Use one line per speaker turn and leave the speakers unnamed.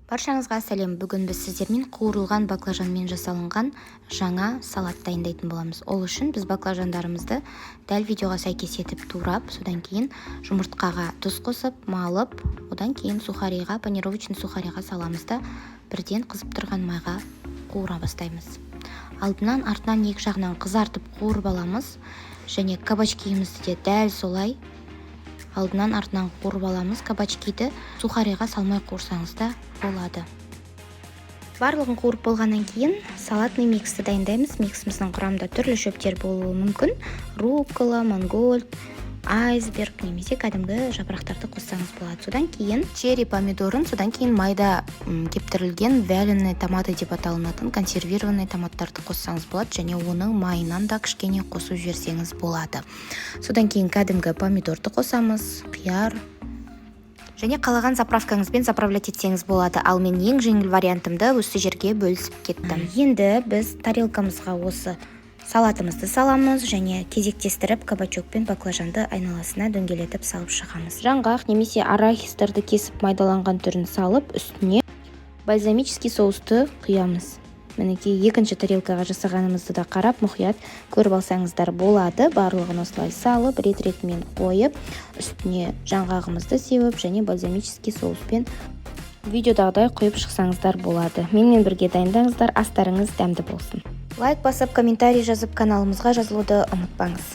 Баршаңызға сәлем. Бүгін біз сіздермен қуырылған баклажанмен жасалынған жаңа салат дайындайтын боламыз. Ол үшін біз баклажандарымызды дәл видеоға сәйкес етіп турап, содан кейін жұмыртқаға тұз қосып, малып, одан кейін сухариға, панировочный сухариға саламыз да бірден қызып тұрған майға қуыра бастаймыз. Алдынан артынан екі жағынан қызартып қуырып аламыз, және кабачкиімізді де дәл солай алдынан артынан қуырып аламыз. Кабачкиді сухариға салмай қуырсаңыз да болады. Барлығын қуырып болғаннан кейін салатный миксті дайындаймыз. Миксіміздің құрамында түрлі шөптер болуы мүмкін. Руккола, мангольд, айсберг немесе кәдімгі жапырақтарды қоссаңыз болады. Содан кейін черри помидорын, содан кейін майда кептірілген вяленый томаты деп аталынатын консервированный томаттарды қоссаңыз болады, және оның майынан да кішкене қосып жіберсеңіз болады. Содан кейін кәдімгі помидорды қосамыз, қияр, және қалаған заправкаңызбен заправлять етсеңіз болады. Ал мен ең жеңіл вариантымды осы жерге бөлісіп кеттім. Енді біз тарелкамызға осы салатымызды саламыз және кезектестіріп кабачок пен баклажанды айналасына дөңгелетіп салып шығамыз. Жаңғақ немесе арахистерді кесіп майдаланған түрін салып, үстіне бальзамический соусты құямыз. Мінекей екінші тарелкаға жасағанымызды да қарап мұқият көріп алсаңыздар болады. Барлығын осылай салып, рет-ретімен қойып, үстіне жаңғағымызды сеуіп және бальзамический соуспен видеодағыдай құйып шықсаңыздар болады. Менімен бірге дайындаңыздар, астарыңыз дәмді болсын. Лайк басып, комментарий жазып, каналымызға жазылуды ұмытпаңыз.